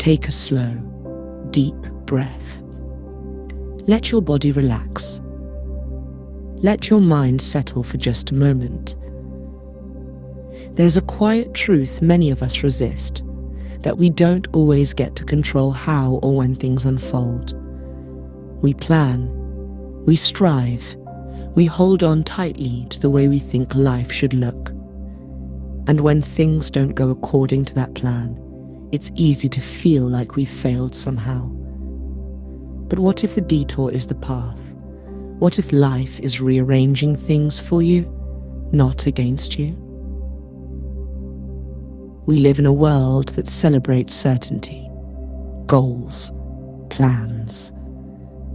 Take a slow, deep breath. Let your body relax. Let your mind settle for just a moment. There's a quiet truth many of us resist, that we don't always get to control how or when things unfold. We plan, we strive, we hold on tightly to the way we think life should look. And when things don't go according to that plan, it's easy to feel like we've failed somehow. But what if the detour is the path? What if life is rearranging things for you, not against you? We live in a world that celebrates certainty, goals, plans,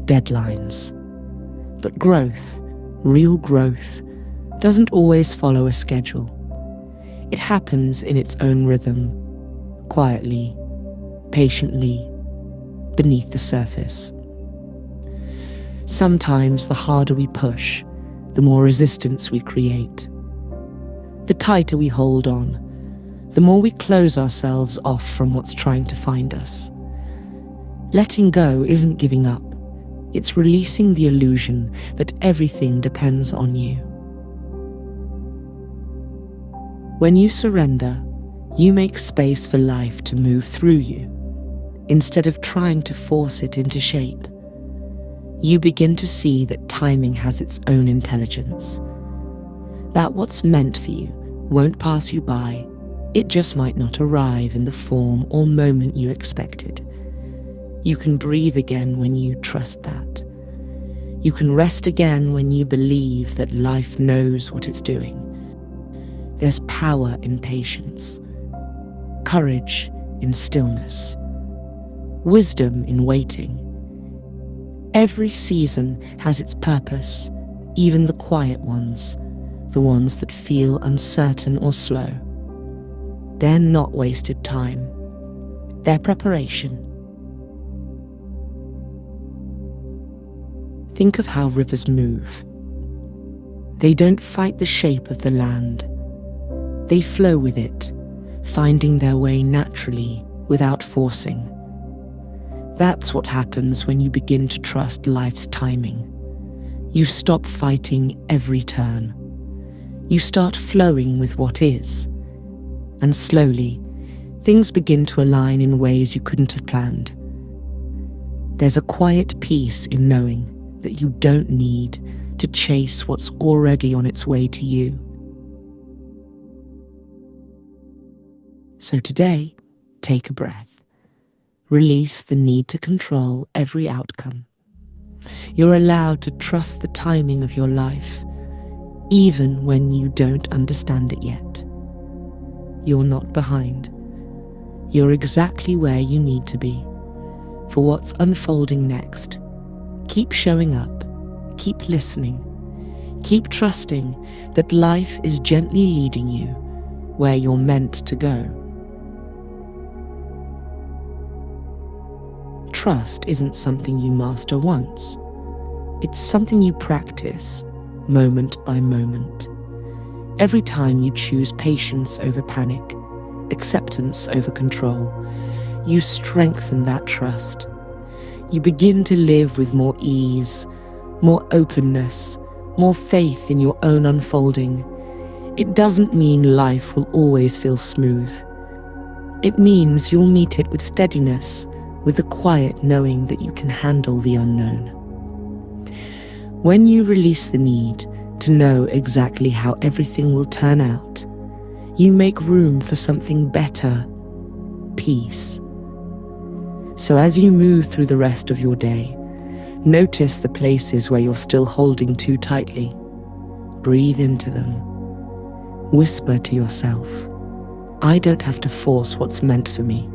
deadlines. But growth, real growth, doesn't always follow a schedule. It happens in its own rhythm, quietly, patiently, beneath the surface. Sometimes the harder we push, the more resistance we create. The tighter we hold on, the more we close ourselves off from what's trying to find us. Letting go isn't giving up. It's releasing the illusion that everything depends on you. When you surrender, you make space for life to move through you, instead of trying to force it into shape. You begin to see that timing has its own intelligence, that what's meant for you won't pass you by. It just might not arrive in the form or moment you expected. You can breathe again when you trust that. You can rest again when you believe that life knows what it's doing. There's power in patience, courage in stillness, wisdom in waiting. Every season has its purpose, even the quiet ones, the ones that feel uncertain or slow. They're not wasted time. They're preparation. Think of how rivers move. They don't fight the shape of the land. They flow with it, finding their way naturally without forcing. That's what happens when you begin to trust life's timing. You stop fighting every turn. You start flowing with what is. And slowly, things begin to align in ways you couldn't have planned. There's a quiet peace in knowing that you don't need to chase what's already on its way to you. So today, take a breath. Release the need to control every outcome. You're allowed to trust the timing of your life, even when you don't understand it yet. You're not behind. You're exactly where you need to be for what's unfolding next. Keep showing up. Keep listening. Keep trusting that life is gently leading you where you're meant to go. Trust isn't something you master once. It's something you practice, moment by moment. Every time you choose patience over panic, acceptance over control, you strengthen that trust. You begin to live with more ease, more openness, more faith in your own unfolding. It doesn't mean life will always feel smooth. It means you'll meet it with steadiness, with the quiet knowing that you can handle the unknown. When you release the need to know exactly how everything will turn out, you make room for something better, peace. So as you move through the rest of your day, notice the places where you're still holding too tightly. Breathe into them. Whisper to yourself, I don't have to force what's meant for me.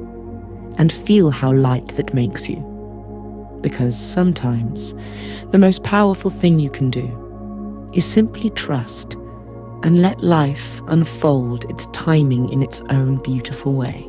And feel how light that makes you. Because sometimes the most powerful thing you can do is simply trust and let life unfold its timing in its own beautiful way.